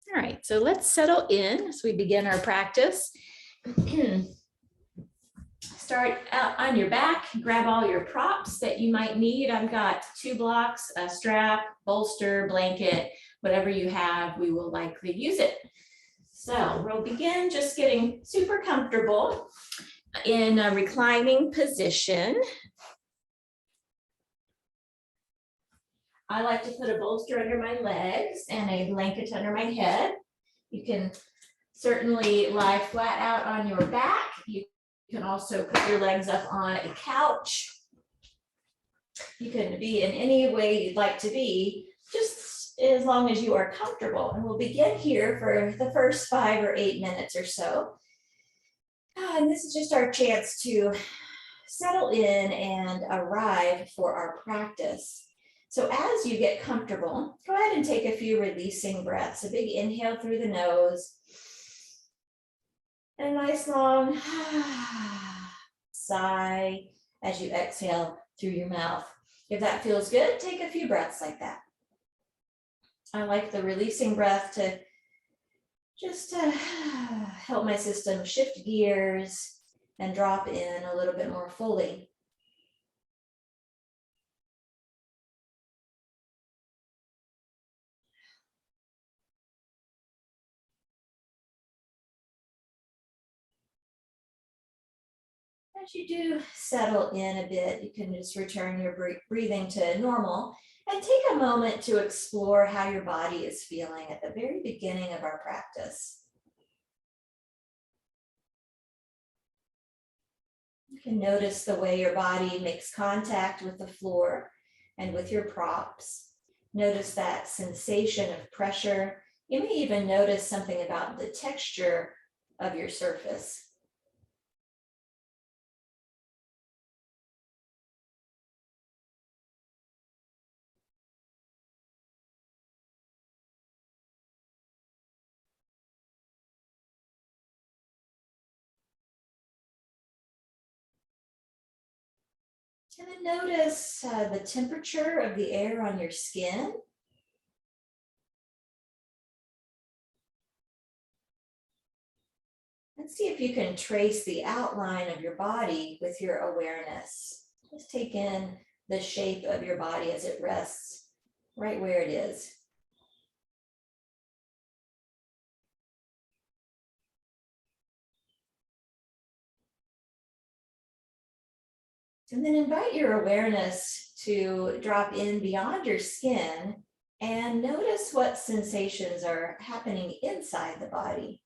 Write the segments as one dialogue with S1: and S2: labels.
S1: All right, so let's settle in as we begin our practice. Start out on your back, grab all your props that you might need. I've got 2 blocks, a strap, bolster, blanket, whatever you have, we will likely use it. So we'll begin just getting super comfortable in a reclining position. I like to put a bolster under my legs and a blanket under my head. You can certainly lie flat out on your back. You can also put your legs up on a couch. You can be in any way you'd like to be, just as long as you are comfortable. And we'll begin here for the first 5 or 8 minutes or so. And this is just our chance to settle in and arrive for our practice. So as you get comfortable, go ahead and take a few releasing breaths. A big inhale through the nose. And a nice long sigh as you exhale through your mouth. If that feels good, take a few breaths like that. I like the releasing breath to just help my system shift gears and drop in a little bit more fully. As you do settle in a bit, you can just return your breathing to normal and take a moment to explore how your body is feeling at the very beginning of our practice. You can notice the way your body makes contact with the floor and with your props. Notice that sensation of pressure. You may even notice something about the texture of your surface. And then notice the temperature of the air on your skin. And see if you can trace the outline of your body with your awareness. Just take in the shape of your body as it rests right where it is. And then invite your awareness to drop in beyond your skin and notice what sensations are happening inside the body.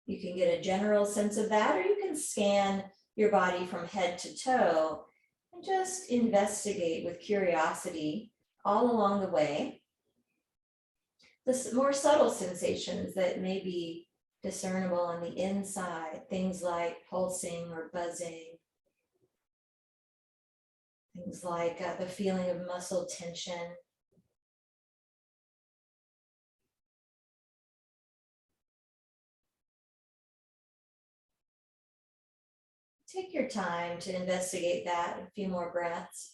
S1: You can get a general sense of that, or you can scan your body from head to toe and just investigate with curiosity all along the way. The more subtle sensations that may be discernible on the inside, things like pulsing or buzzing, things like the feeling of muscle tension. Take your time to investigate that, a few more breaths.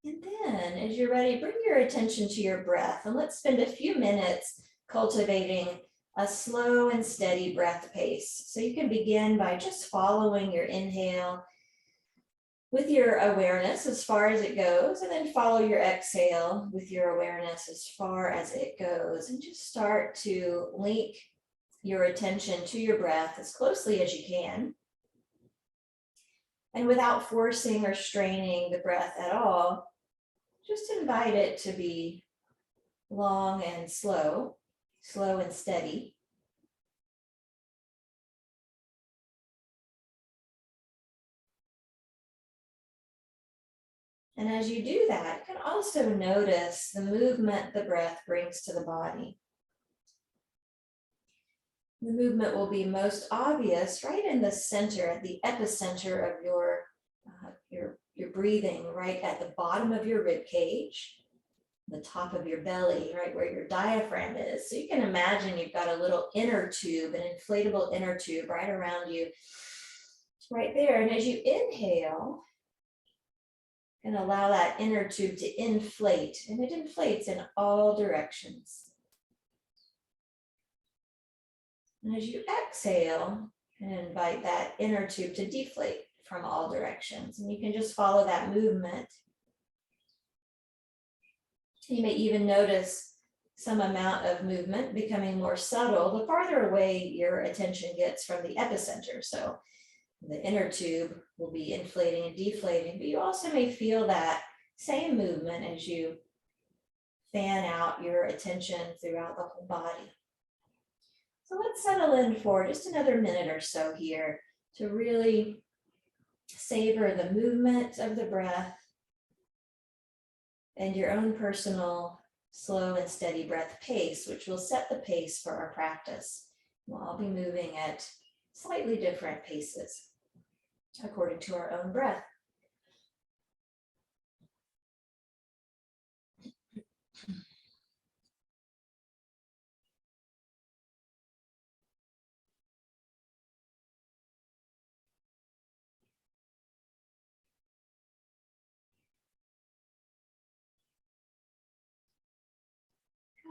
S1: And then as you're ready, bring your attention to your breath and let's spend a few minutes cultivating a slow and steady breath pace. So you can begin by just following your inhale with your awareness as far as it goes, and then follow your exhale with your awareness as far as it goes, and just start to link your attention to your breath as closely as you can. And without forcing or straining the breath at all, just invite it to be long and slow, slow and steady. And as you do that, you can also notice the movement the breath brings to the body. The movement will be most obvious right in the center, at the epicenter of your breathing right at the bottom of your rib cage, the top of your belly, right where your diaphragm is. So you can imagine you've got a little inner tube, an inflatable inner tube right around you, right there. And as you inhale, and allow that inner tube to inflate, and it inflates in all directions. And as you exhale, and invite that inner tube to deflate from all directions. And you can just follow that movement. You may even notice some amount of movement becoming more subtle the farther away your attention gets from the epicenter. So the inner tube will be inflating and deflating, but you also may feel that same movement as you fan out your attention throughout the whole body. So let's settle in for just another minute or so here to really savor the movement of the breath and your own personal slow and steady breath pace, which will set the pace for our practice. We'll all be moving at slightly different paces according to our own breath.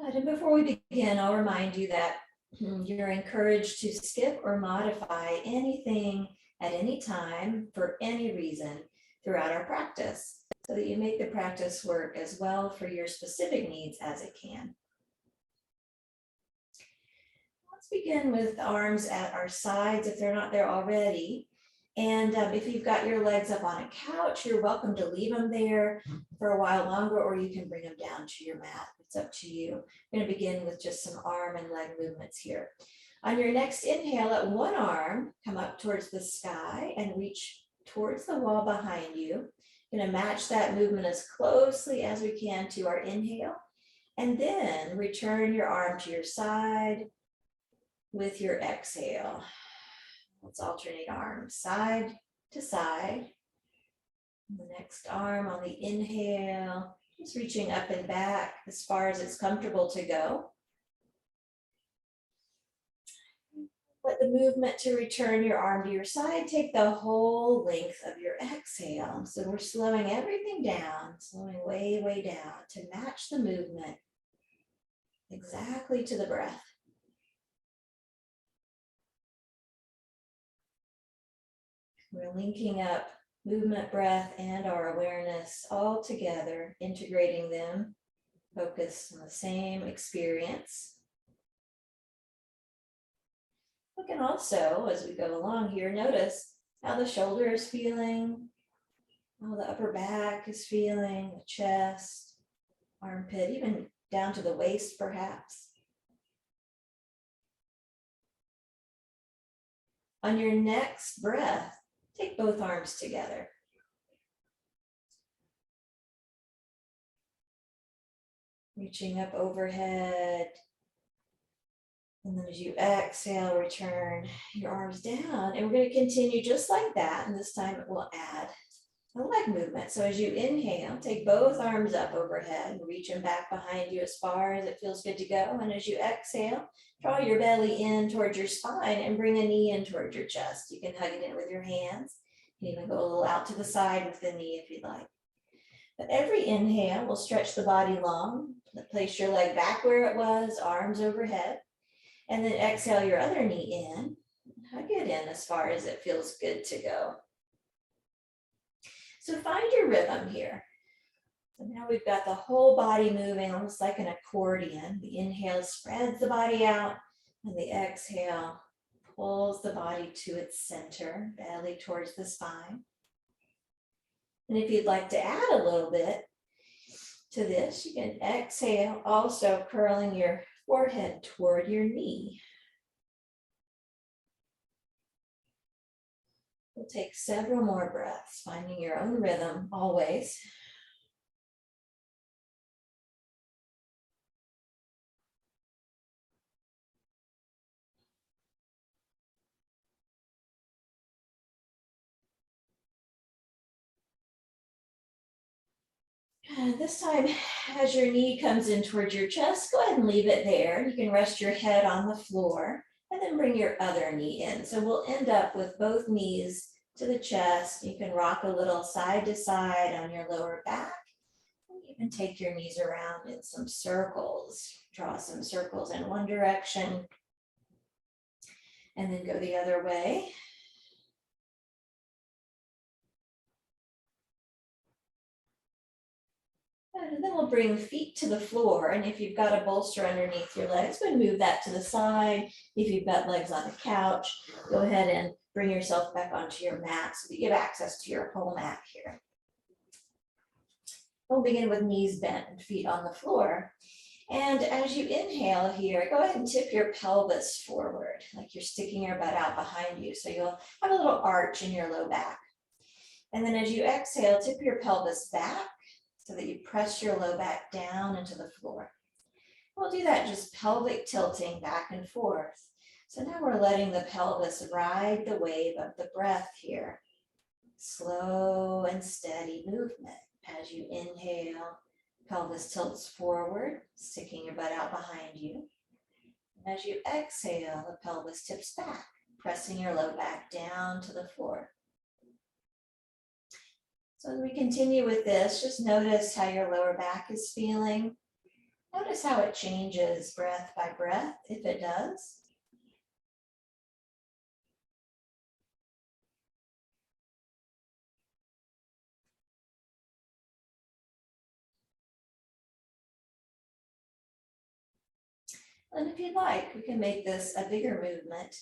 S1: Good. And before we begin, I'll remind you that you're encouraged to skip or modify anything at any time for any reason throughout our practice, so that you make the practice work as well for your specific needs as it can. Let's begin with arms at our sides if they're not there already. And if you've got your legs up on a couch, you're welcome to leave them there for a while longer, or you can bring them down to your mat. It's up to you. I'm going to begin with just some arm and leg movements here. On your next inhale, let one arm come up towards the sky and reach towards the wall behind you. Going to match that movement as closely as we can to our inhale. And then return your arm to your side with your exhale. Let's alternate arms side to side. The next arm on the inhale, just reaching up and back as far as it's comfortable to go. Let the movement to return your arm to your side take the whole length of your exhale. So we're slowing everything down, slowing way, way down to match the movement exactly to the breath. We're linking up movement, breath, and our awareness all together, integrating them, focused on the same experience. We can also, as we go along here, notice how the shoulder is feeling, how the upper back is feeling, the chest, armpit, even down to the waist perhaps. On your next breath, take both arms together. Reaching up overhead. And then as you exhale, return your arms down. And we're going to continue just like that. And this time it will add a leg movement. So as you inhale, take both arms up overhead, reach them back behind you as far as it feels good to go. And as you exhale, draw your belly in towards your spine and bring a knee in towards your chest. You can hug it in with your hands. You can even go a little out to the side with the knee if you'd like. But every inhale will stretch the body long. Place your leg back where it was, arms overhead. And then exhale your other knee in. Hug it in as far as it feels good to go. So find your rhythm here. So now we've got the whole body moving almost like an accordion. The inhale spreads the body out, and the exhale pulls the body to its center, belly towards the spine. And if you'd like to add a little bit to this, you can exhale, also curling your forehead toward your knee. We'll take several more breaths, finding your own rhythm always. And this time, as your knee comes in towards your chest, go ahead and leave it there. You can rest your head on the floor and then bring your other knee in. So we'll end up with both knees to the chest. You can rock a little side to side on your lower back. You can take your knees around in some circles. Draw some circles in one direction and then go the other way. And then we'll bring feet to the floor. And if you've got a bolster underneath your legs, go ahead and move that to the side. If you've got legs on the couch, go ahead and bring yourself back onto your mat so that you have access to your whole mat here. We'll begin with knees bent and feet on the floor. And as you inhale here, go ahead and tip your pelvis forward, like you're sticking your butt out behind you. So you'll have a little arch in your low back. And then as you exhale, tip your pelvis back so that you press your low back down into the floor. We'll do that just pelvic tilting back and forth. So now we're letting the pelvis ride the wave of the breath here. Slow and steady movement. As you inhale, pelvis tilts forward, sticking your butt out behind you. As you exhale, the pelvis tips back, pressing your low back down to the floor. So as we continue with this, just notice how your lower back is feeling. Notice how it changes breath by breath, if it does. And if you'd like, we can make this a bigger movement.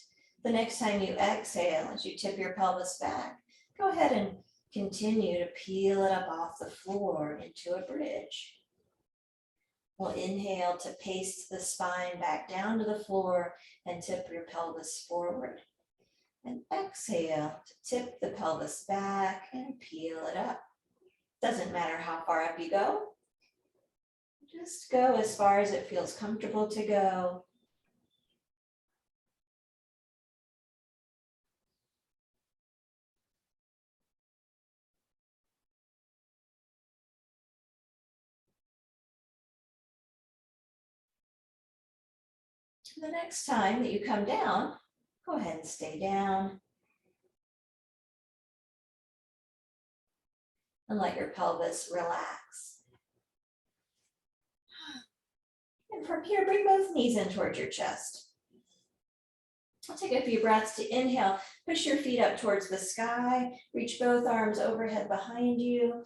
S1: The next time you exhale, as you tip your pelvis back, go ahead and continue to peel it up off the floor into a bridge. We'll inhale to paste the spine back down to the floor and tip your pelvis forward. And exhale to tip the pelvis back and peel it up. Doesn't matter how far up you go. Just go as far as it feels comfortable to go. The next time that you come down, go ahead and stay down. And let your pelvis relax. And from here, bring both knees in towards your chest. I'll take a few breaths to inhale. Push your feet up towards the sky. Reach both arms overhead behind you.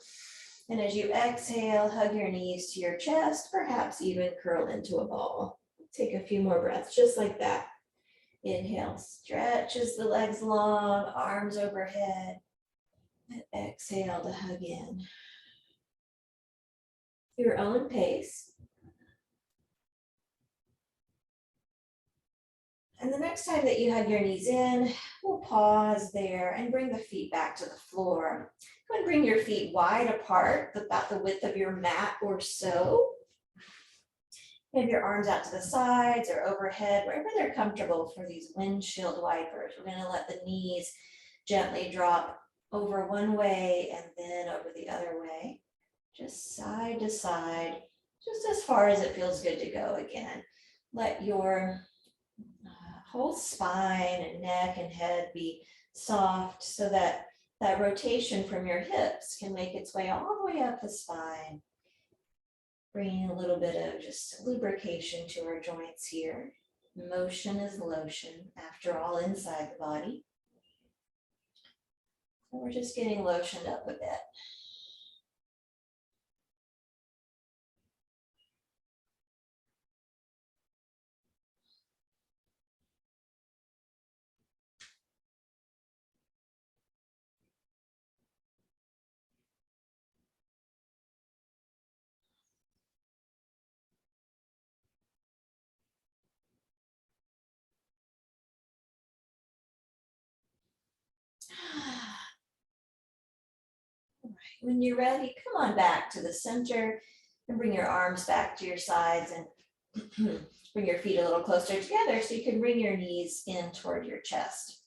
S1: And as you exhale, hug your knees to your chest, perhaps even curl into a ball. Take a few more breaths, just like that. Inhale, stretches the legs long, arms overhead. And exhale to hug in. Your own pace. And the next time that you hug your knees in, we'll pause there and bring the feet back to the floor. Go and bring your feet wide apart, about the width of your mat or so. Have your arms out to the sides or overhead, wherever they're comfortable for these windshield wipers. We're going to let the knees gently drop over one way and then over the other way. Just side to side, just as far as it feels good to go again. Let your whole spine and neck and head be soft so that that rotation from your hips can make its way all the way up the spine. Bringing a little bit of just lubrication to our joints here. Motion is lotion, after all, inside the body. So we're just getting lotioned up a bit. When you're ready, come on back to the center and bring your arms back to your sides and bring your feet a little closer together so you can bring your knees in toward your chest.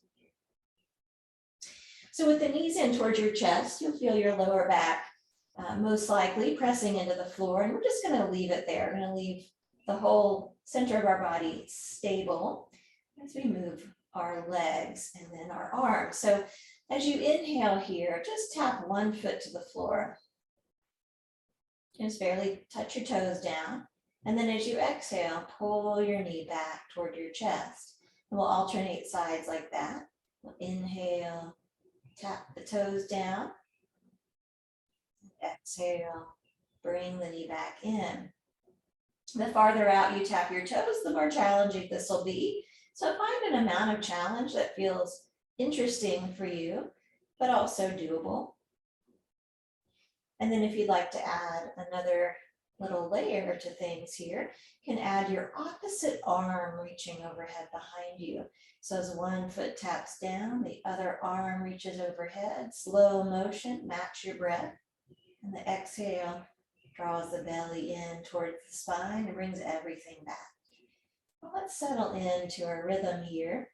S1: So with the knees in towards your chest, you'll feel your lower back most likely pressing into the floor, and we're just gonna leave it there. We're gonna leave the whole center of our body stable as we move our legs and then our arms. So as you inhale here, just tap one foot to the floor. Just barely touch your toes down. And then as you exhale, pull your knee back toward your chest. And we'll alternate sides like that. We'll inhale, tap the toes down. Exhale, bring the knee back in. The farther out you tap your toes, the more challenging this will be. So find an amount of challenge that feels interesting for you, but also doable. And then if you'd like to add another little layer to things here, you can add your opposite arm reaching overhead behind you. So as one foot taps down, the other arm reaches overhead, slow motion, match your breath. And the exhale draws the belly in towards the spine and brings everything back. Well, let's settle into our rhythm here.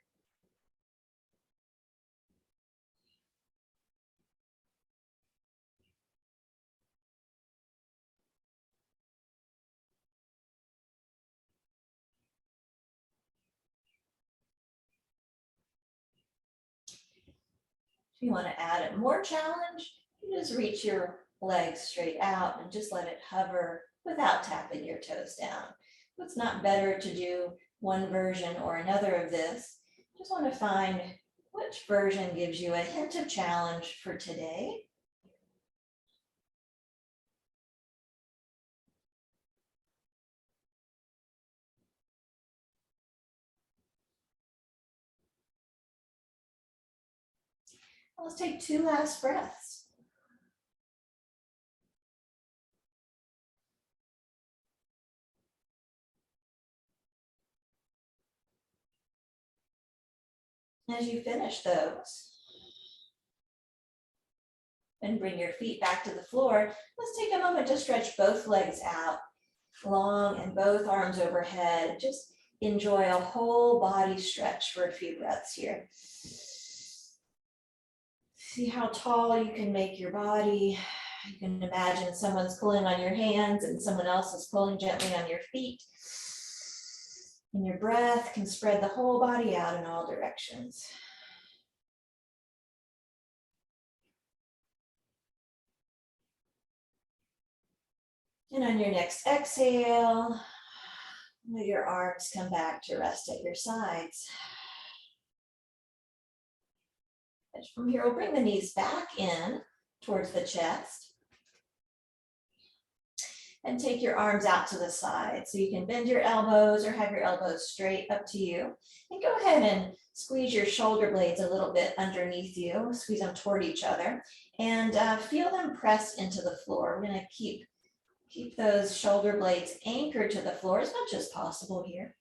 S1: If you want to add more challenge, you just reach your legs straight out and just let it hover without tapping your toes down. It's not better to do one version or another of this. Just want to find which version gives you a hint of challenge for today. Let's take 2 last breaths. As you finish those, and bring your feet back to the floor, let's take a moment to stretch both legs out long and both arms overhead. Just enjoy a whole body stretch for a few breaths here. See how tall you can make your body. You can imagine someone's pulling on your hands and someone else is pulling gently on your feet. And your breath can spread the whole body out in all directions. And on your next exhale, let your arms come back to rest at your sides. And from here, we'll bring the knees back in towards the chest. And take your arms out to the side. So you can bend your elbows or have your elbows straight, up to you. And go ahead and squeeze your shoulder blades a little bit underneath you. Squeeze them toward each other. And feel them press into the floor. We're gonna keep those shoulder blades anchored to the floor as much as possible here.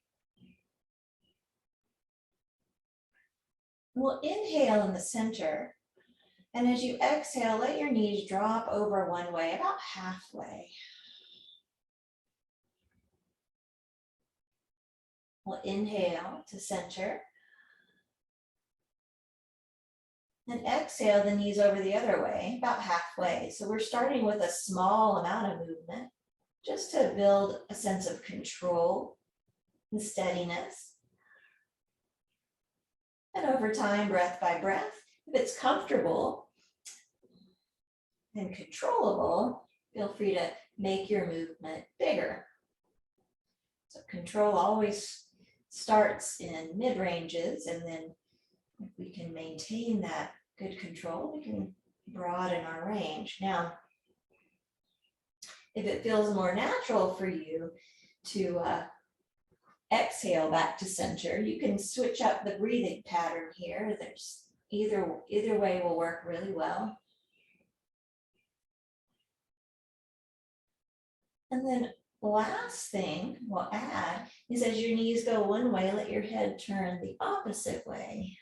S1: We'll inhale in the center. And as you exhale, let your knees drop over one way, about halfway. We'll inhale to center. And exhale the knees over the other way, about halfway. So we're starting with a small amount of movement, just to build a sense of control and steadiness. And over time, breath by breath, if it's comfortable and controllable, feel free to make your movement bigger. So control always starts in mid-ranges, and then if we can maintain that good control, we can broaden our range. Now, if it feels more natural for you to exhale back to center, you can switch up the breathing pattern here. There's either way will work really well. And then the last thing we'll add is as your knees go one way, let your head turn the opposite way.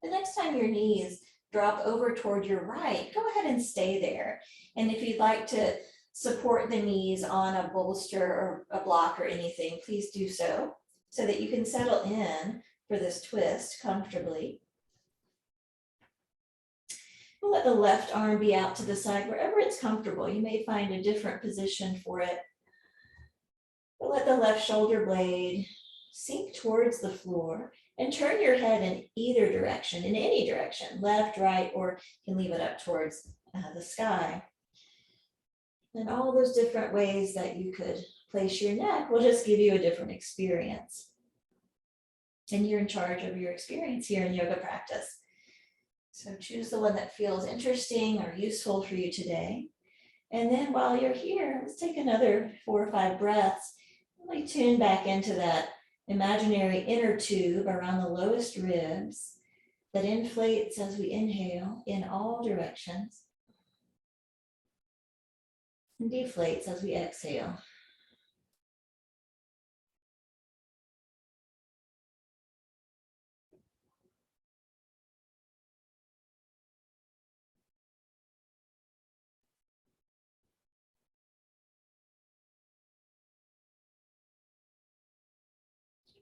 S1: The next time your knees drop over toward your right, go ahead and stay there. And if you'd like to support the knees on a bolster or a block or anything, please do so that you can settle in for this twist comfortably. We'll let the left arm be out to the side wherever it's comfortable. You may find a different position for it. But let the left shoulder blade sink towards the floor and turn your head in either direction, in any direction, left, right, or you can leave it up towards the sky. And all those different ways that you could place your neck will just give you a different experience. And you're in charge of your experience here in yoga practice. So choose the one that feels interesting or useful for you today. And then while you're here, let's take another 4 or 5 breaths. Really tune back into that imaginary inner tube around the lowest ribs that inflates as we inhale in all directions and deflates as we exhale.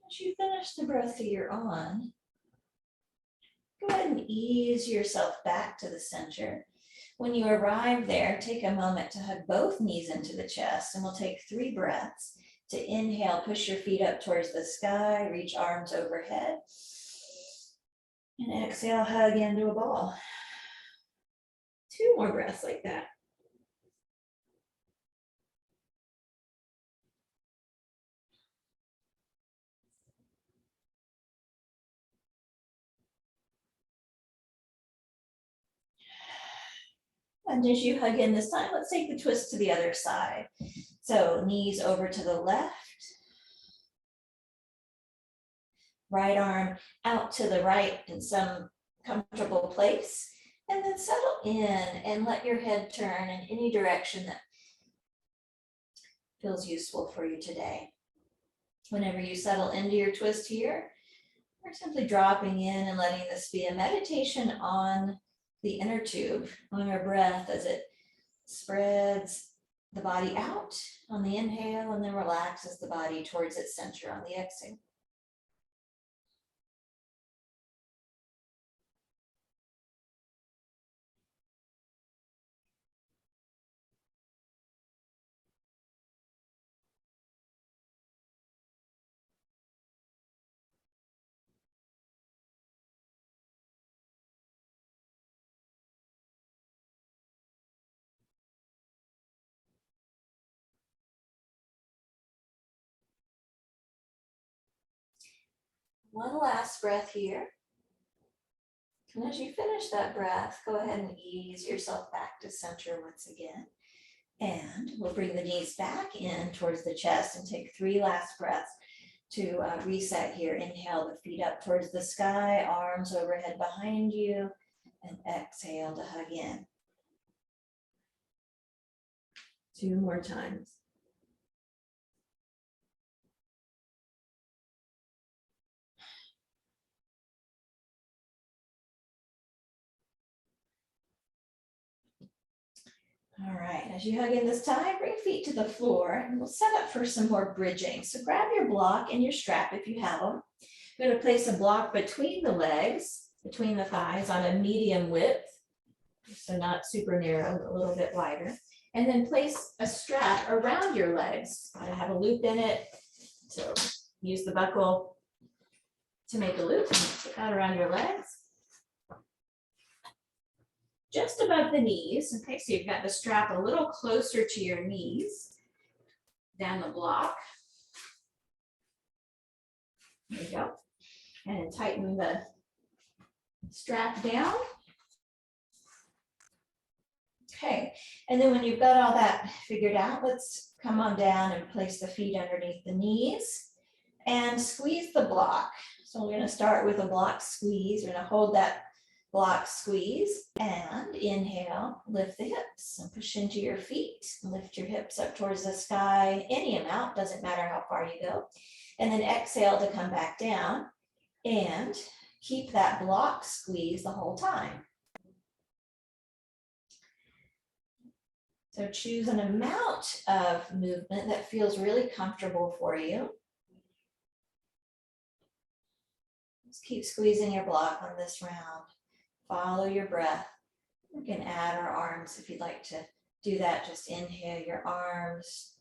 S1: As you finish the breath that you're on, go ahead and ease yourself back to the center. When you arrive there, take a moment to hug both knees into the chest, and we'll take 3 breaths. To inhale, push your feet up towards the sky, reach arms overhead. And exhale, hug into a ball. 2 more breaths like that. And as you hug in this time, let's take the twist to the other side. So knees over to the left. Right arm out to the right in some comfortable place. And then settle in and let your head turn in any direction that feels useful for you today. Whenever you settle into your twist here, we're simply dropping in and letting this be a meditation on the inner tube, on our breath as it spreads the body out on the inhale and then relaxes the body towards its center on the exhale. One last breath here. And as you finish that breath, go ahead and ease yourself back to center once again. And we'll bring the knees back in towards the chest and take 3 last breaths to reset here. Inhale the feet up towards the sky, arms overhead behind you, and exhale to hug in. 2 more times. All right, as you hug in this time, bring feet to the floor and we'll set up for some more bridging. So grab your block and your strap if you have them. I'm going to place a block between the legs, between the thighs on a medium width, so not super narrow, a little bit wider. And then place a strap around your legs. I have a loop in it, so use the buckle to make a loop and put that around your legs. Just above the knees, okay, so you've got the strap a little closer to your knees, down the block. There you go. And tighten the strap down. Okay, and then when you've got all that figured out, let's come on down and place the feet underneath the knees and squeeze the block. So we're going to start with a block squeeze. We're going to hold that block squeeze and inhale, lift the hips and push into your feet. Lift your hips up towards the sky, any amount, doesn't matter how far you go. And then exhale to come back down and keep that block squeeze the whole time. So choose an amount of movement that feels really comfortable for you. Just keep squeezing your block on this round. Follow your breath. We can add our arms if you'd like to do that. Just inhale your arms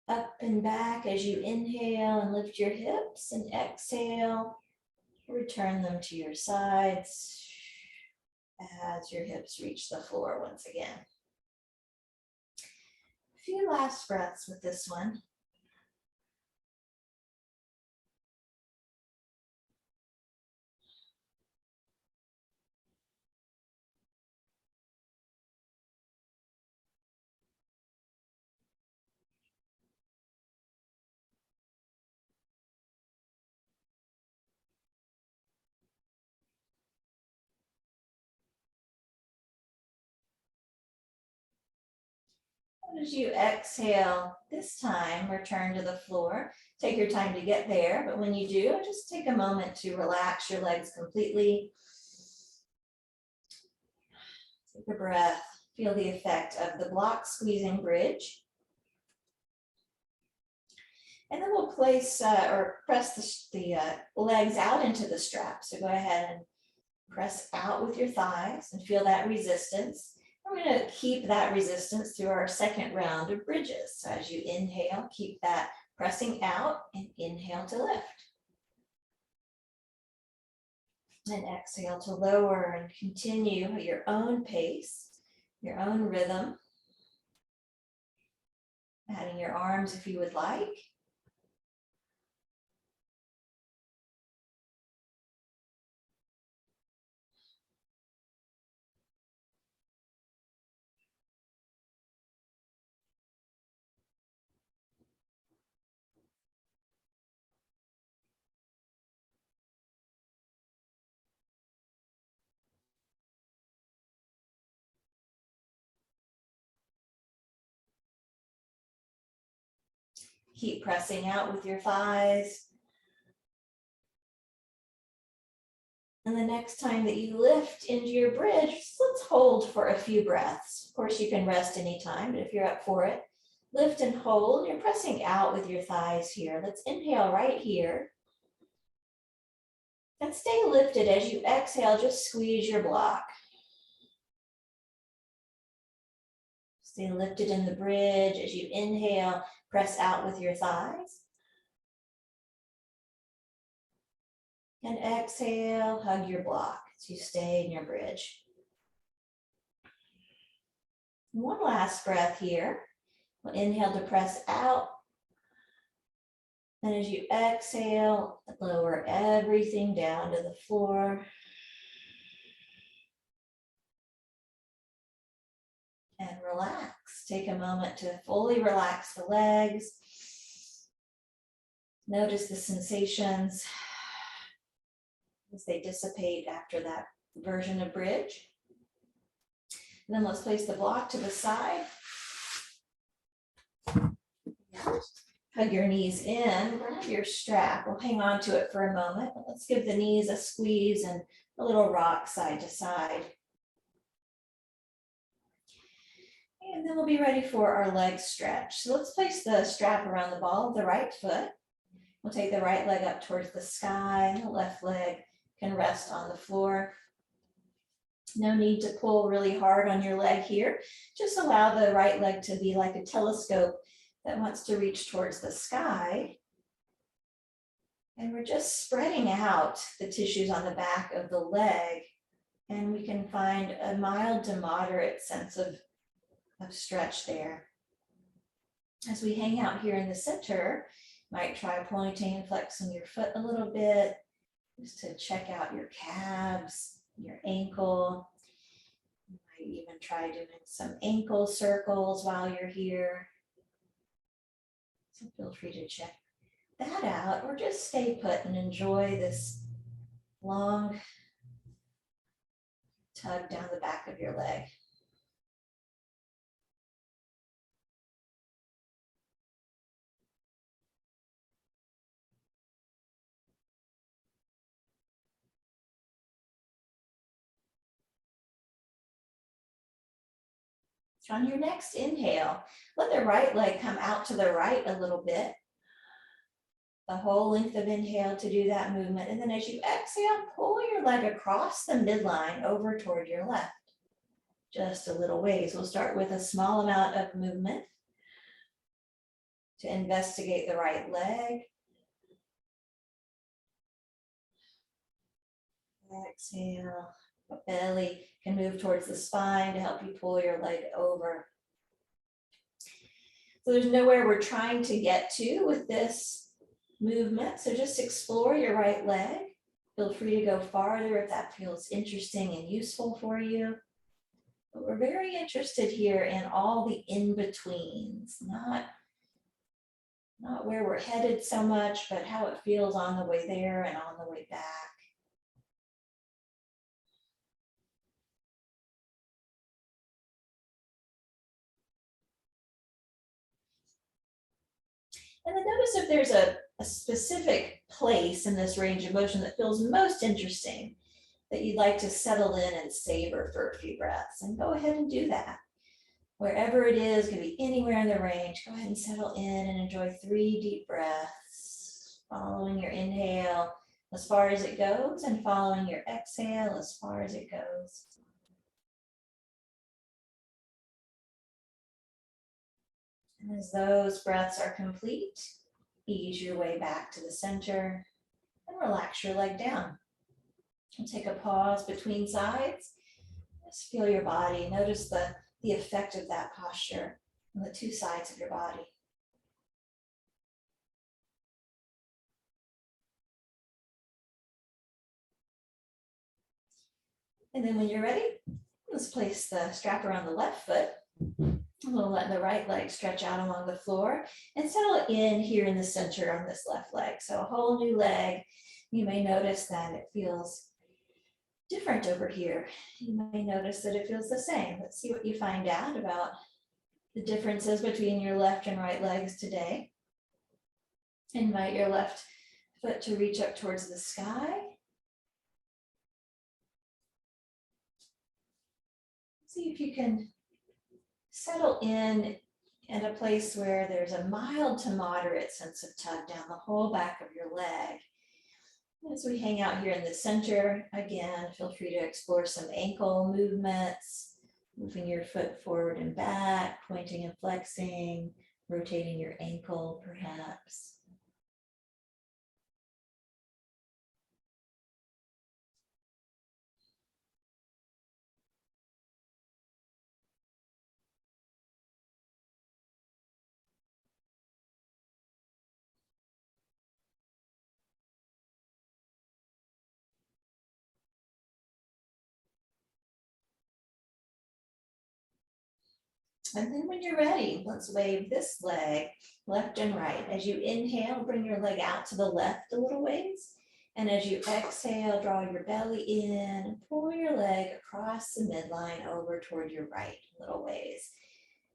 S1: up and back as you inhale and lift your hips, and exhale, return them to your sides as your hips reach the floor once again. A few last breaths with this one. As you exhale, this time return to the floor. Take your time to get there, but when you do, just take a moment to relax your legs completely. Take a breath, feel the effect of the block squeezing bridge. And then we'll place or press the legs out into the strap. So go ahead and press out with your thighs and feel that resistance. We're going to keep that resistance through our second round of bridges. So as you inhale, keep that pressing out and inhale to lift. And exhale to lower and continue at your own pace, your own rhythm. Adding your arms if you would like. Keep pressing out with your thighs. And the next time that you lift into your bridge, let's hold for a few breaths. Of course, you can rest anytime, but if you're up for it, lift and hold. You're pressing out with your thighs here. Let's inhale right here. And stay lifted as you exhale, just squeeze your block. Stay lifted in the bridge as you inhale, press out with your thighs. And exhale, hug your block as you stay in your bridge. One last breath here. We'll inhale to press out. And as you exhale, lower everything down to the floor. And relax. Take a moment to fully relax the legs. Notice the sensations as they dissipate after that version of bridge. And then let's place the block to the side. Hug your knees in, grab your strap. We'll hang on to it for a moment. Let's give the knees a squeeze and a little rock side to side. And then we'll be ready for our leg stretch. So let's place the strap around the ball of the right foot. We'll take the right leg up towards the sky. The left leg can rest on the floor. No need to pull really hard on your leg here. Just allow the right leg to be like a telescope that wants to reach towards the sky. And we're just spreading out the tissues on the back of the leg. And we can find a mild to moderate sense of stretch there. As we hang out here in the center, you might try pointing and flexing your foot a little bit, just to check out your calves, your ankle. You might even try doing some ankle circles while you're here. So feel free to check that out, or just stay put and enjoy this long tug down the back of your leg. On your next inhale, let the right leg come out to the right a little bit. The whole length of inhale to do that movement. And then as you exhale, pull your leg across the midline over toward your left. Just a little ways. We'll start with a small amount of movement to investigate the right leg. Exhale. Belly can move towards the spine to help you pull your leg over. So there's nowhere we're trying to get to with this movement. So just explore your right leg. Feel free to go farther if that feels interesting and useful for you. But we're very interested here in all the in-betweens, not where we're headed so much, but how it feels on the way there and on the way back. And then notice if there's a specific place in this range of motion that feels most interesting that you'd like to settle in and savor for a few breaths, and go ahead and do that. Wherever it is, could be anywhere in the range, go ahead and settle in and enjoy 3 deep breaths, following your inhale as far as it goes and following your exhale as far as it goes. And as those breaths are complete, ease your way back to the center and relax your leg down. And take a pause between sides. Just feel your body. Notice the effect of that posture on the 2 sides of your body. And then when you're ready, let's place the strap around the left foot. We'll let the right leg stretch out along the floor and settle in here in the center on this left leg. So a whole new leg. You may notice that it feels different over here. You may notice that it feels the same. Let's see what you find out about the differences between your left and right legs today. Invite your left foot to reach up towards the sky. See if you can settle in at a place where there's a mild to moderate sense of tug down the whole back of your leg. As we hang out here in the center, again, feel free to explore some ankle movements, moving your foot forward and back, pointing and flexing, rotating your ankle perhaps. And then when you're ready, let's wave this leg left and right. As you inhale, bring your leg out to the left a little ways. And as you exhale, draw your belly in and pull your leg across the midline over toward your right a little ways.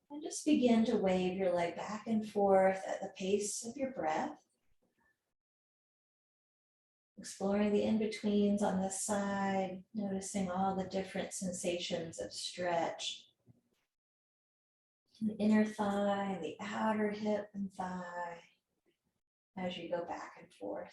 S1: And just begin to wave your leg back and forth at the pace of your breath. Exploring the in-betweens on this side, noticing all the different sensations of stretch. The inner thigh, the outer hip and thigh, as you go back and forth.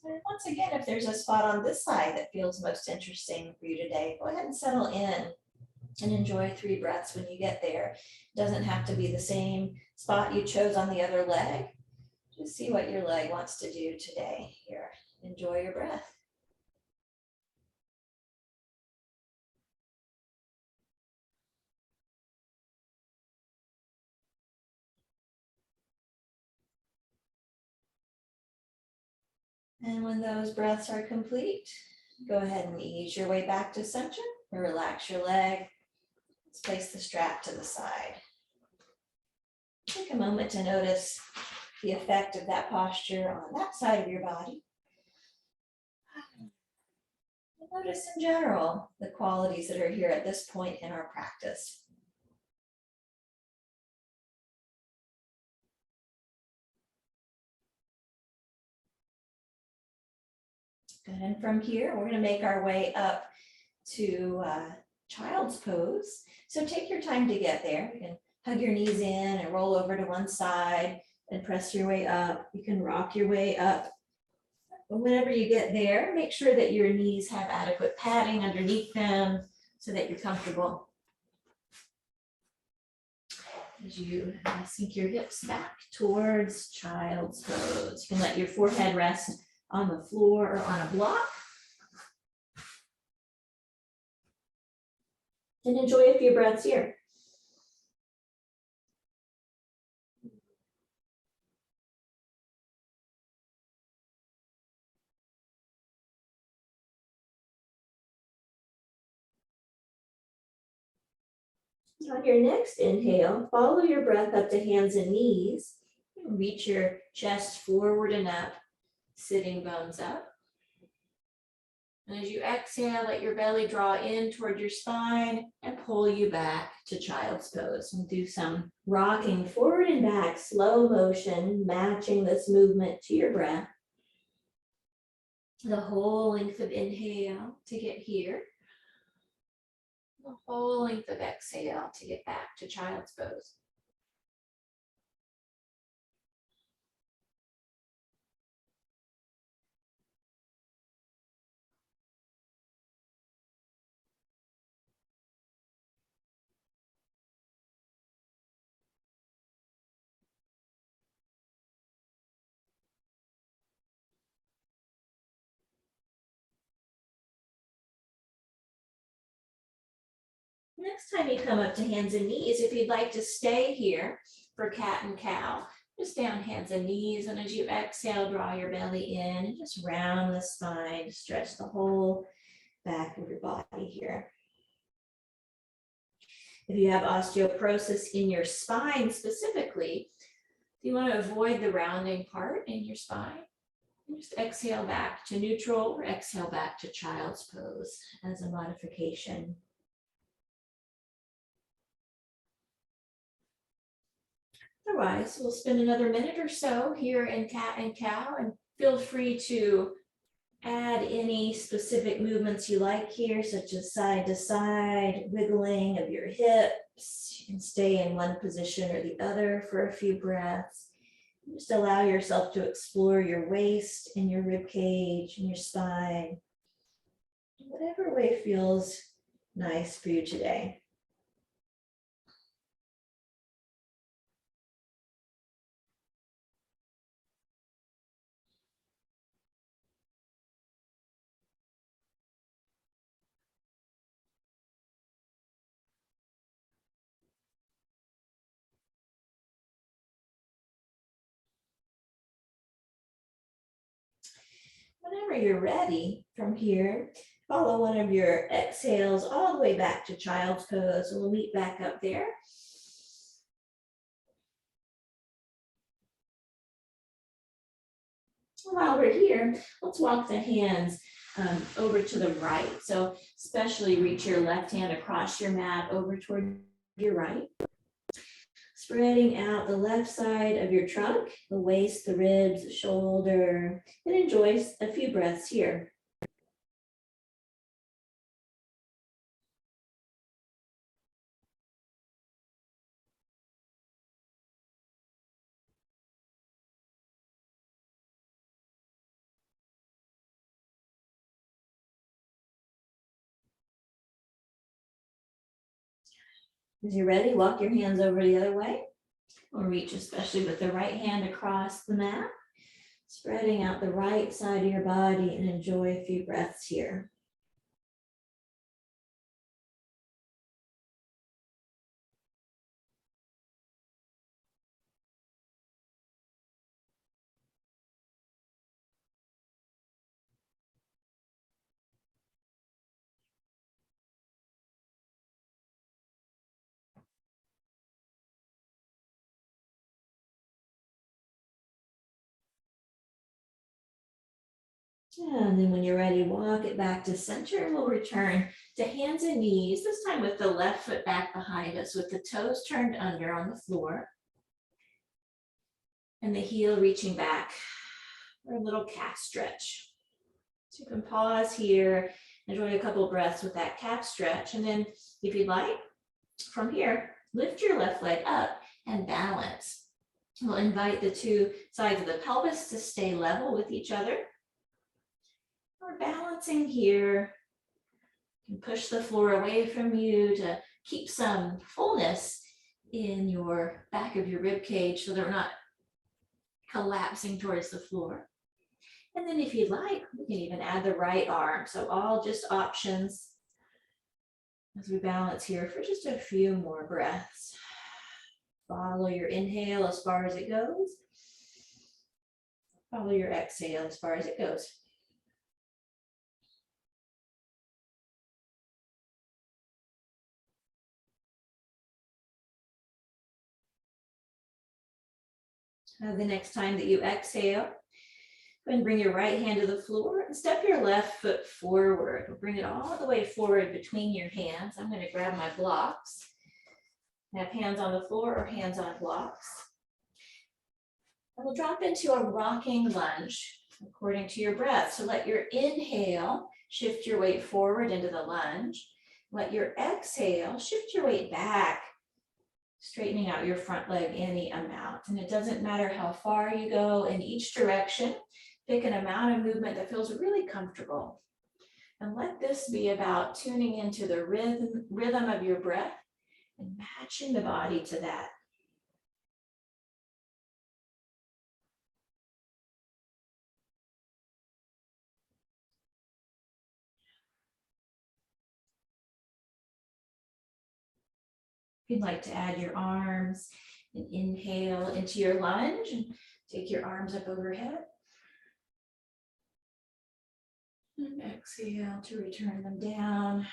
S1: And once again, if there's a spot on this side that feels most interesting for you today, go ahead and settle in and enjoy 3 breaths when you get there. It doesn't have to be the same spot you chose on the other leg. Just see what your leg wants to do today here. Enjoy your breath. And when those breaths are complete, go ahead and ease your way back to center. Relax your leg. Let's place the strap to the side. Take a moment to notice the effect of that posture on that side of your body. Notice in general the qualities that are here at this point in our practice. Good, and from here, we're gonna make our way up to child's pose. So take your time to get there. You can hug your knees in and roll over to one side and press your way up. You can rock your way up. But whenever you get there, make sure that your knees have adequate padding underneath them so that you're comfortable. As you sink your hips back towards child's pose, you can let your forehead rest on the floor or on a block. And enjoy a few breaths here. On your next inhale, follow your breath up to hands and knees. Reach your chest forward and up, sitting bones up. And as you exhale, let your belly draw in toward your spine and pull you back to child's pose. We'll do some rocking forward and back, slow motion, matching this movement to your breath. The whole length of inhale to get here. The whole length of exhale to get back to child's pose. Next time you come up to hands and knees, if you'd like to stay here for cat and cow, just stay on hands and knees. And as you exhale, draw your belly in and just round the spine, stretch the whole back of your body here. If you have osteoporosis in your spine specifically, you want to avoid the rounding part in your spine. Just exhale back to neutral or exhale back to child's pose as a modification. Otherwise, we'll spend another minute or so here in cat and cow, and feel free to add any specific movements you like here, such as side to side, wiggling of your hips. You can stay in one position or the other for a few breaths. Just allow yourself to explore your waist and your rib cage and your spine. Whatever way feels nice for you today. Whenever you're ready from here, follow one of your exhales all the way back to child's pose. We'll meet back up there. While we're here, let's walk the hands over to the right. So especially reach your left hand across your mat over toward your right. Spreading out the left side of your trunk, the waist, the ribs, the shoulder, and enjoy a few breaths here. As you're ready, walk your hands over the other way, or reach especially with the right hand across the mat, spreading out the right side of your body, and enjoy a few breaths here. And then when you're ready, walk it back to center and we'll return to hands and knees, this time with the left foot back behind us with the toes turned under on the floor and the heel reaching back for a little calf stretch. So you can pause here, enjoy a couple breaths with that calf stretch. And then if you'd like, from here, lift your left leg up and balance. We'll invite the two sides of the pelvis to stay level with each other. We're balancing here. You can push the floor away from you to keep some fullness in your back of your rib cage so they're not collapsing towards the floor. And then if you'd like, we can even add the right arm. So all just options as we balance here for just a few more breaths. Follow your inhale as far as it goes. Follow your exhale as far as it goes. The next time that you exhale, go ahead and bring your right hand to the floor and step your left foot forward. We'll bring it all the way forward between your hands. I'm going to grab my blocks. Have hands on the floor or hands on blocks. And we'll drop into a rocking lunge according to your breath. So let your inhale shift your weight forward into the lunge. Let your exhale shift your weight back, straightening out your front leg any amount. And it doesn't matter how far you go in each direction, pick an amount of movement that feels really comfortable. And let this be about tuning into the rhythm of your breath and matching the body to that. If you'd like to add your arms and inhale into your lunge and take your arms up overhead. And exhale to return them down.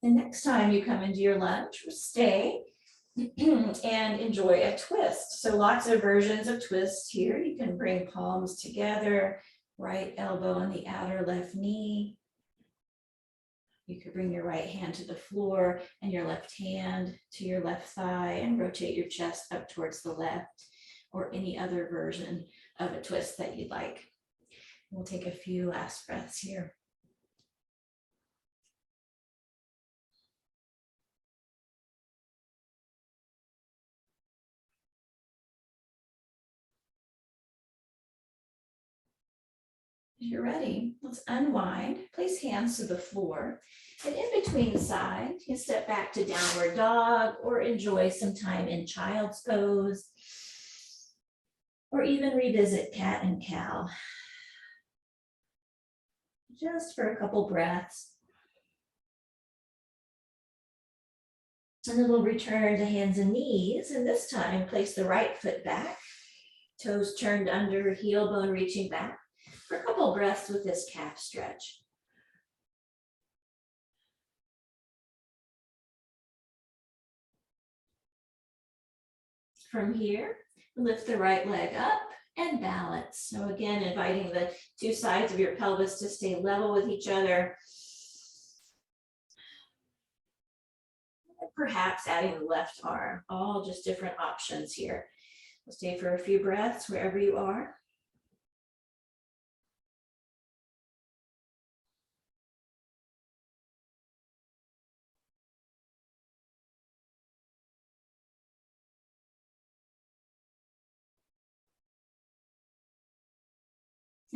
S1: The next time you come into your lunge, stay and enjoy a twist. So lots of versions of twists here. You can bring palms together, right elbow on the outer left knee. You could bring your right hand to the floor and your left hand to your left thigh and rotate your chest up towards the left, or any other version of a twist that you'd like. We'll take a few last breaths here. If you're ready, let's unwind, place hands to the floor, and in between sides, you can step back to downward dog or enjoy some time in child's pose, or even revisit cat and cow. Just for a couple breaths. And then we'll return to hands and knees, and this time place the right foot back, toes turned under, heel bone reaching back, for a couple breaths with this calf stretch. From here, lift the right leg up and balance. So again, inviting the two sides of your pelvis to stay level with each other. And perhaps adding the left arm, all just different options here. We'll stay for a few breaths wherever you are.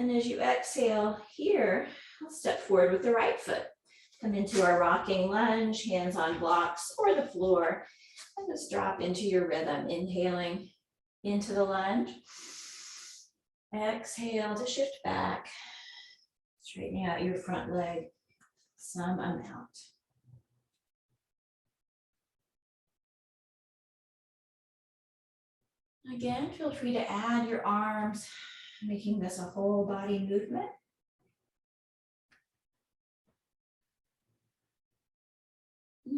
S1: And as you exhale here, we'll step forward with the right foot. Come into our rocking lunge, hands on blocks or the floor, and just drop into your rhythm. Inhaling into the lunge. Exhale to shift back, straightening out your front leg some amount. Again, feel free to add your arms, making this a whole body movement.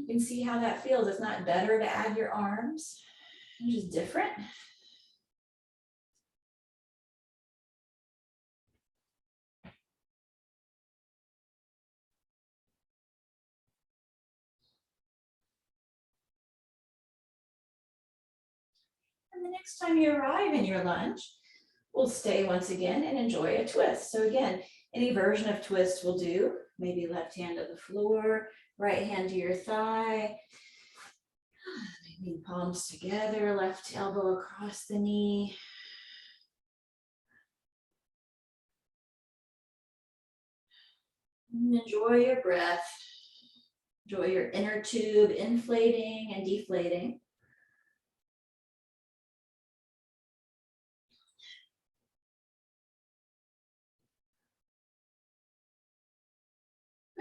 S1: You can see how that feels. It's not better to add your arms, it's just different. And the next time you arrive in your lunge, we'll stay once again and enjoy a twist. So again, any version of twist will do. Maybe left hand to the floor, right hand to your thigh. Maybe palms together, left elbow across the knee. And enjoy your breath. Enjoy your inner tube inflating and deflating.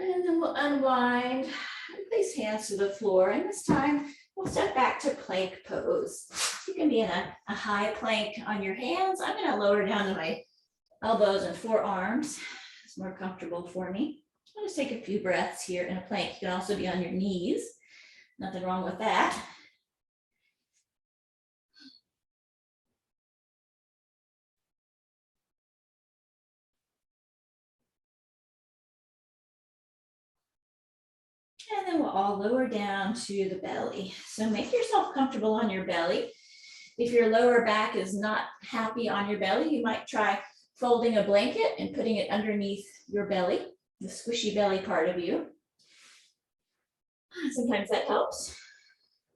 S1: And then we'll unwind and place hands to the floor. And this time we'll step back to plank pose. You can be in a high plank on your hands. I'm going to lower down to my elbows and forearms. It's more comfortable for me. I'll just take a few breaths here in a plank. You can also be on your knees. Nothing wrong with that. And then we'll all lower down to the belly. So make yourself comfortable on your belly. If your lower back is not happy on your belly, you might try folding a blanket and putting it underneath your belly, the squishy belly part of you. Sometimes that helps.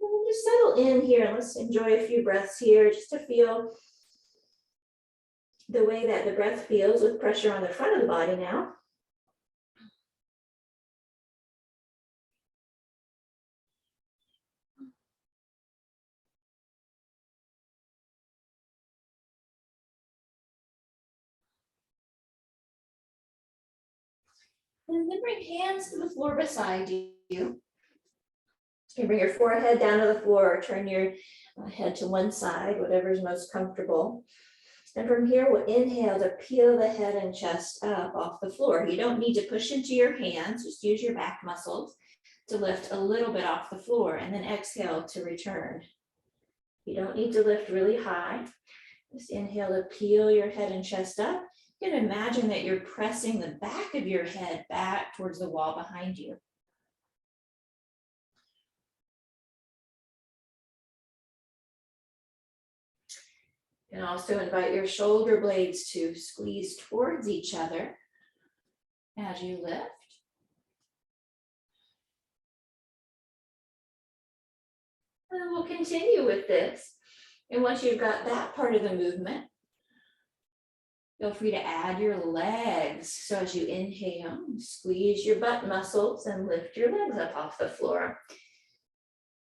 S1: And then just settle in here. Let's enjoy a few breaths here just to feel the way that the breath feels with pressure on the front of the body now. And then bring hands to the floor beside you. You bring your forehead down to the floor, or turn your head to one side, whatever is most comfortable. And from here, we'll inhale to peel the head and chest up off the floor. You don't need to push into your hands, just use your back muscles to lift a little bit off the floor, and then exhale to return. You don't need to lift really high. Just inhale to peel your head and chest up. You can imagine that you're pressing the back of your head back towards the wall behind you. You can also invite your shoulder blades to squeeze towards each other as you lift. And we'll continue with this. And once you've got that part of the movement, feel free to add your legs. So as you inhale, squeeze your butt muscles and lift your legs up off the floor.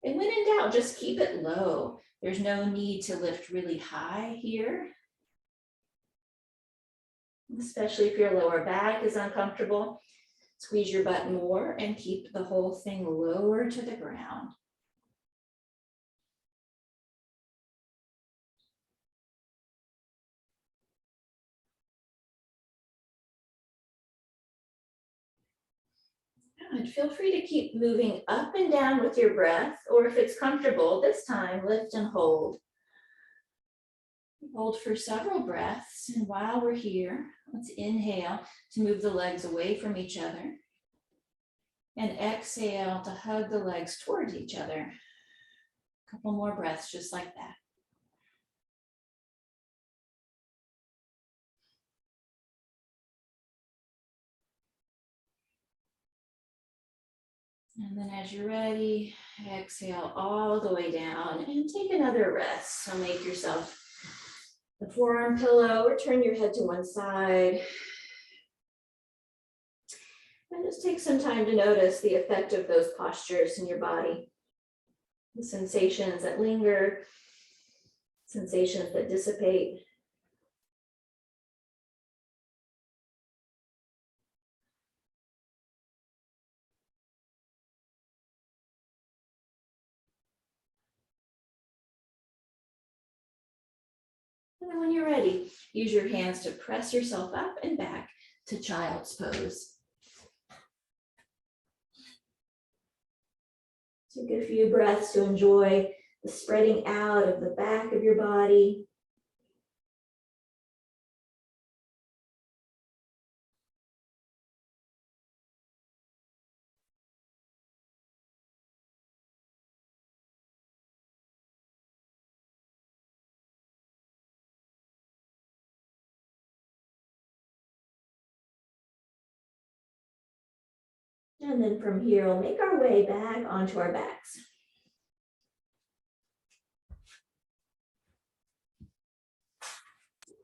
S1: And when in doubt, just keep it low. There's no need to lift really high here, especially if your lower back is uncomfortable. Squeeze your butt more and keep the whole thing lower to the ground. And feel free to keep moving up and down with your breath, or if it's comfortable, this time lift and hold. Hold for several breaths, and while we're here, let's inhale to move the legs away from each other, and exhale to hug the legs towards each other. A couple more breaths just like that. And then as you're ready, exhale all the way down and take another rest. So make yourself the forearm pillow or turn your head to one side. And just take some time to notice the effect of those postures in your body. The sensations that linger, sensations that dissipate. And then when you're ready, use your hands to press yourself up and back to child's pose. Take a few breaths to enjoy the spreading out of the back of your body. And then from here, we'll make our way back onto our backs.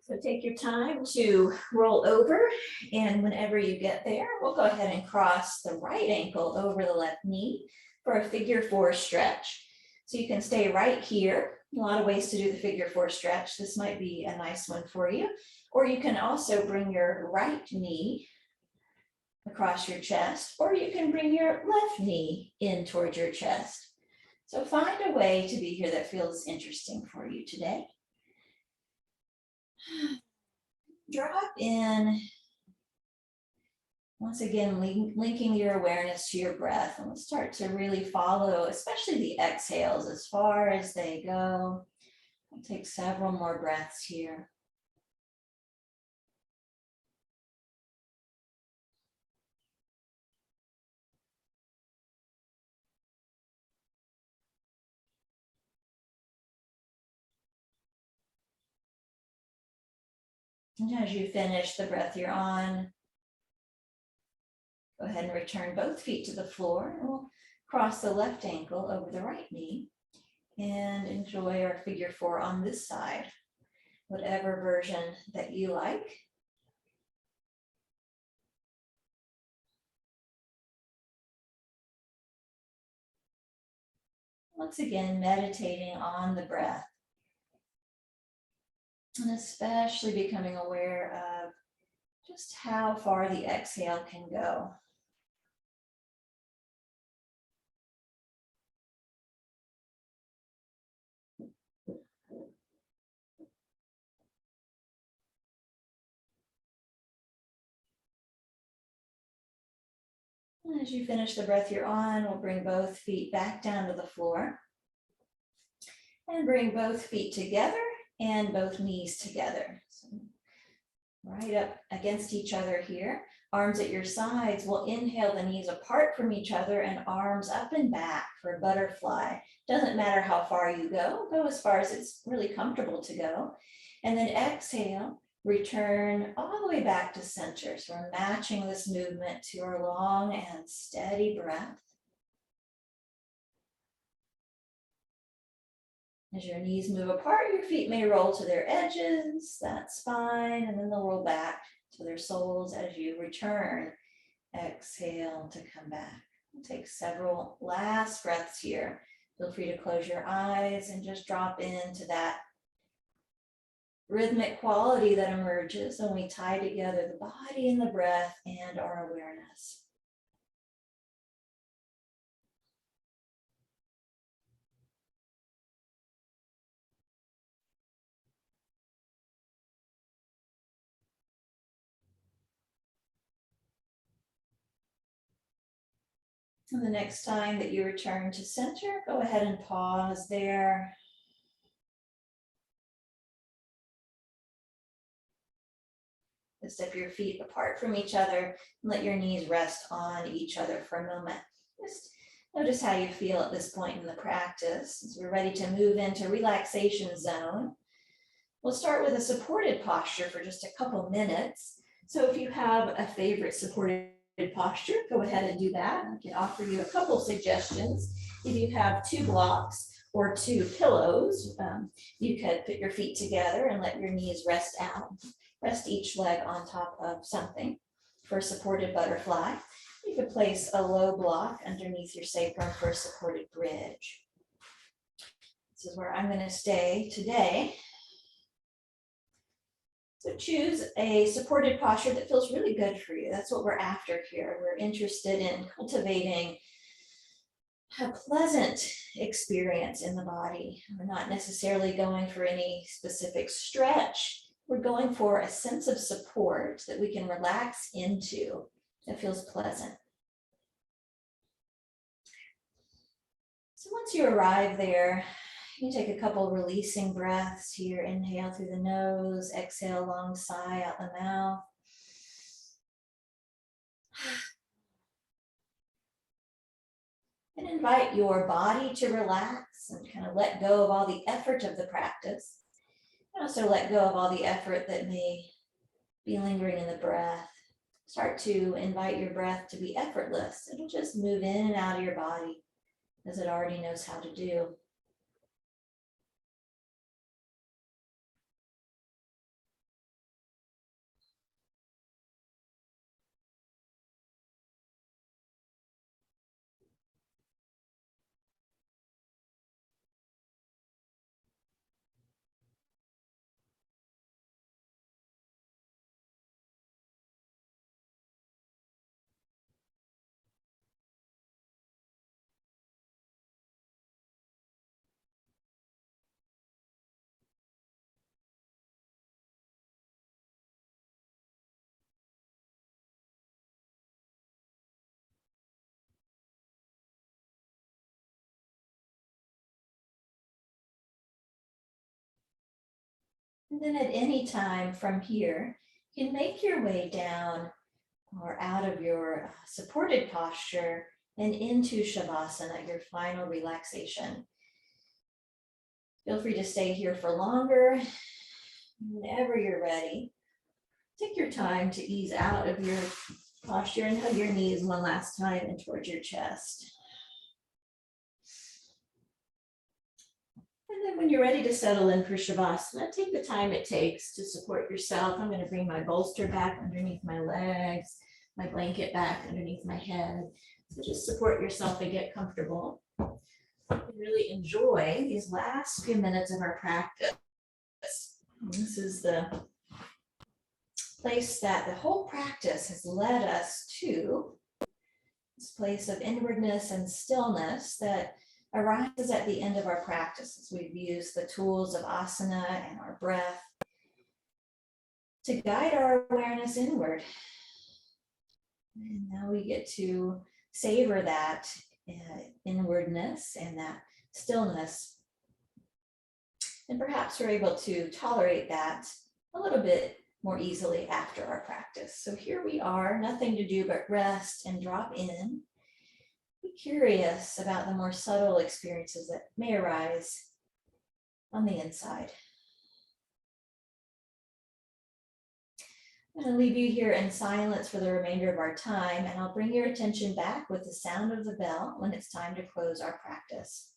S1: So take your time to roll over, and whenever you get there, we'll go ahead and cross the right ankle over the left knee for a figure 4 stretch. So you can stay right here. A lot of ways to do the figure 4 stretch. This might be a nice one for you. Or you can also bring your right knee across your chest, or you can bring your left knee in towards your chest. So find a way to be here that feels interesting for you today. Drop in. Once again, linking your awareness to your breath, and we'll start to really follow, especially the exhales as far as they go. We'll take several more breaths here. And as you finish the breath you're on, go ahead and return both feet to the floor. And we'll cross the left ankle over the right knee and enjoy our figure 4 on this side, whatever version that you like. Once again, meditating on the breath, and especially becoming aware of just how far the exhale can go. And as you finish the breath you're on, we'll bring both feet back down to the floor and bring both feet together and both knees together. So right up against each other here. Arms at your sides. We'll inhale the knees apart from each other and arms up and back for a butterfly. Doesn't matter how far you go as far as it's really comfortable to go. And then exhale, return all the way back to center. So we're matching this movement to our long and steady breath. As your knees move apart, your feet may roll to their edges. That's fine. And then they'll roll back to their soles as you return. Exhale to come back. We'll take several last breaths here. Feel free to close your eyes and just drop into that rhythmic quality that emerges when we tie together the body and the breath and our awareness. So the next time that you return to center, go ahead and pause there. Step your feet apart from each other and let your knees rest on each other for a moment. Just notice how you feel at this point in the practice. As we're ready to move into relaxation zone, we'll start with a supported posture for just a couple minutes. So if you have a favorite supported posture, go ahead and do that. I can offer you a couple suggestions. If you have 2 blocks or 2 pillows, you could put your feet together and let your knees rest out. Rest each leg on top of something for a supported butterfly. You could place a low block underneath your sacrum for a supported bridge. This is where I'm going to stay today. So choose a supported posture that feels really good for you. That's what we're after here. We're interested in cultivating a pleasant experience in the body. We're not necessarily going for any specific stretch. We're going for a sense of support that we can relax into that feels pleasant. once you arrive there, you can take a couple releasing breaths here. Inhale through the nose, exhale, long sigh out the mouth. And invite your body to relax and kind of let go of all the effort of the practice. And also let go of all the effort that may be lingering in the breath. Start to invite your breath to be effortless. It'll just move in and out of your body as it already knows how to do. And then at any time from here, you can make your way down or out of your supported posture and into Shavasana, your final relaxation. Feel free to stay here for longer. Whenever you're ready, take your time to ease out of your posture and hug your knees one last time and towards your chest. And then when you're ready to settle in for Shavasana, take the time it takes to support yourself. I'm going to bring my bolster back underneath my legs, my blanket back underneath my head. So just support yourself and get comfortable. And really enjoy these last few minutes of our practice. This is the place that the whole practice has led us to, this place of inwardness and stillness that arises at the end of our practice as we've used the tools of asana and our breath to guide our awareness inward. And now we get to savor that inwardness and that stillness. And perhaps we're able to tolerate that a little bit more easily after our practice. So here we are, nothing to do but rest and drop in. Be curious about the more subtle experiences that may arise on the inside. I'm going to leave you here in silence for the remainder of our time, and I'll bring your attention back with the sound of the bell when it's time to close our practice.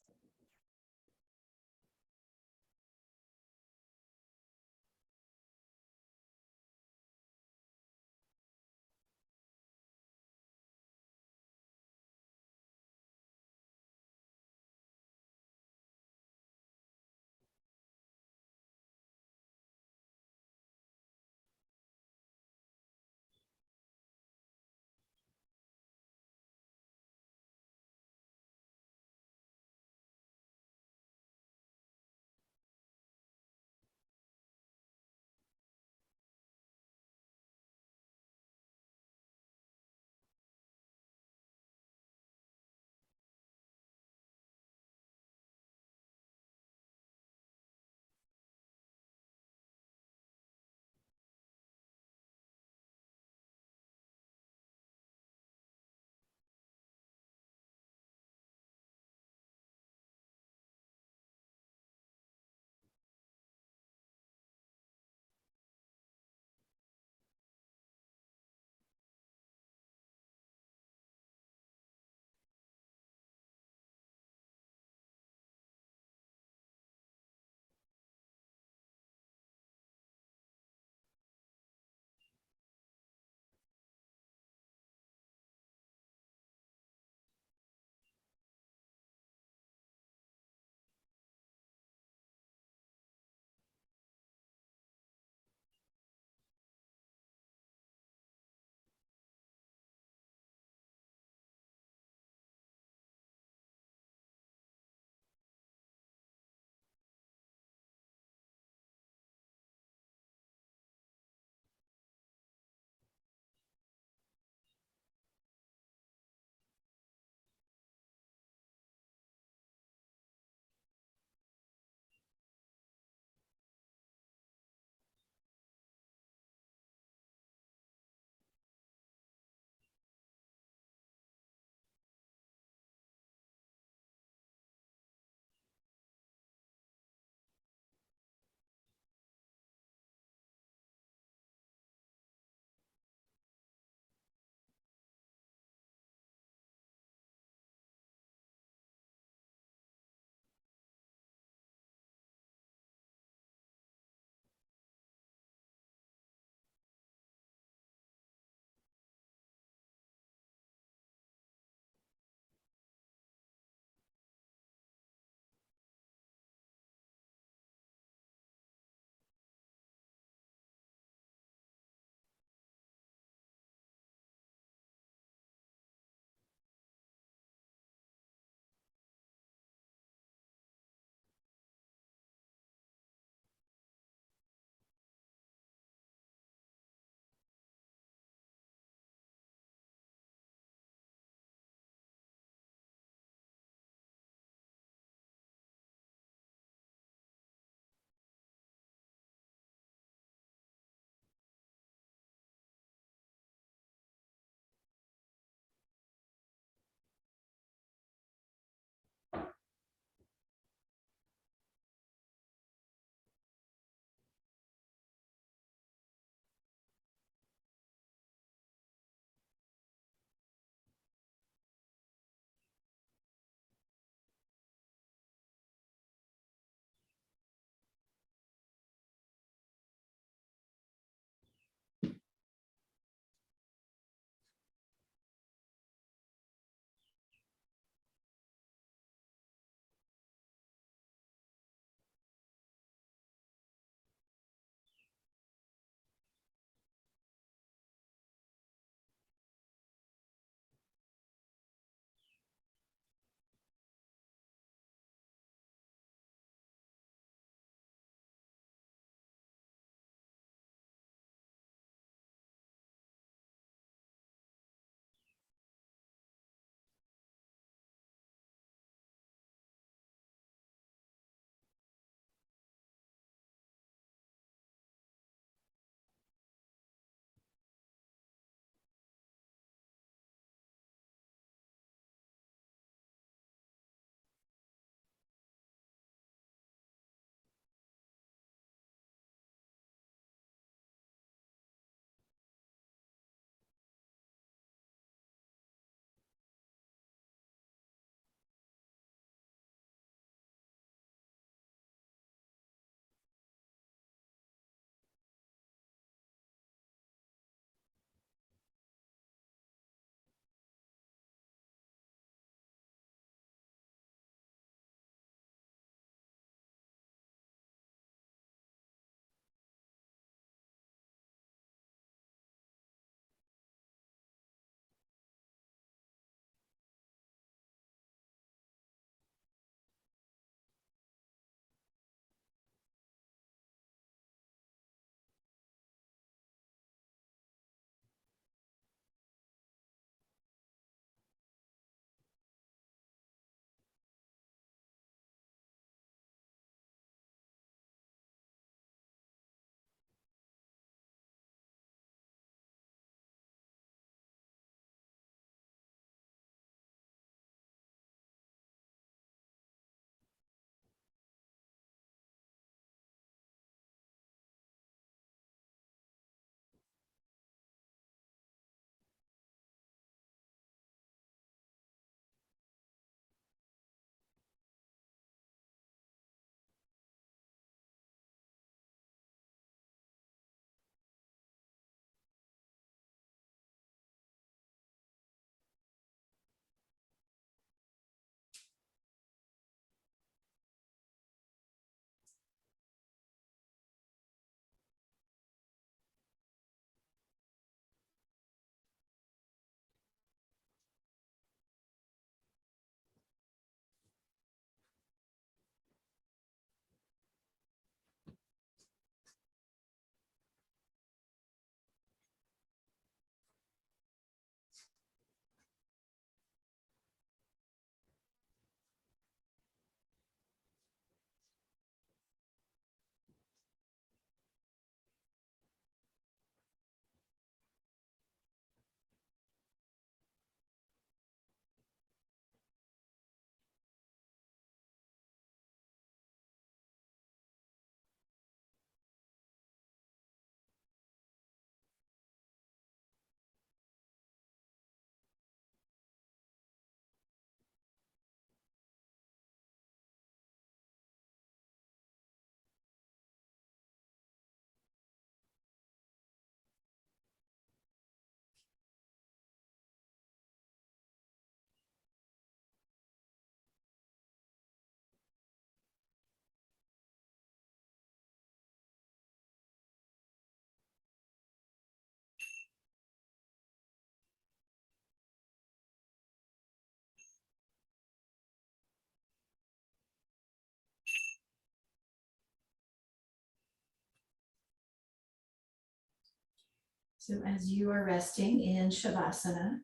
S2: So as you are resting in Shavasana,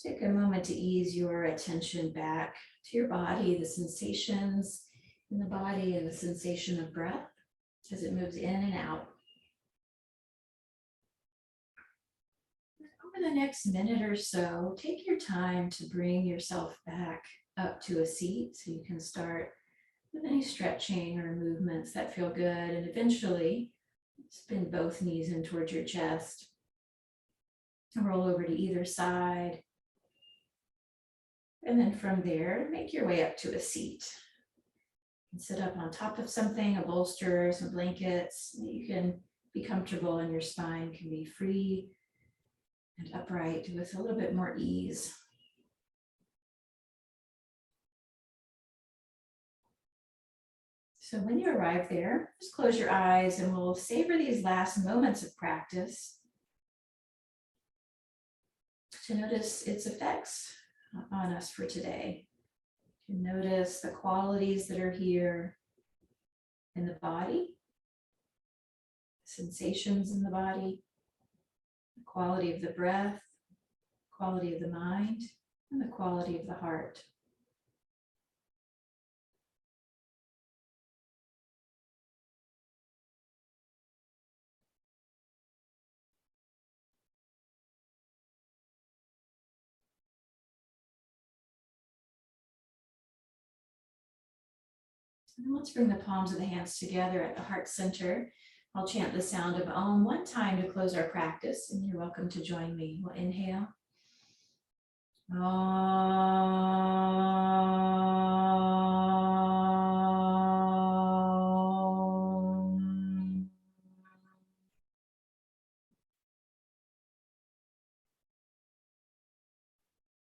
S2: take a moment to ease your attention back to your body, the sensations in the body and the sensation of breath as it moves in and out. Over the next minute or so, take your time to bring yourself back up to a seat so you can start with any stretching or movements that feel good, and eventually spin both knees in towards your chest and roll over to either side. And then from there, make your way up to a seat. And sit up on top of something, a bolster, some blankets. You can be comfortable and your spine can be free and upright with a little bit more ease. So when you arrive there, just close your eyes and we'll savor these last moments of practice to notice its effects on us for today. To notice the qualities that are here in the body, sensations in the body, the quality of the breath, quality of the mind, and the quality of the heart. And let's bring the palms of the hands together at the heart center. I'll chant the sound of Om one time to close our practice, and you're welcome to join me. We'll inhale. Om.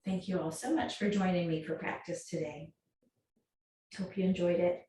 S2: Thank you all so much for joining me for practice today. Hope you enjoyed it.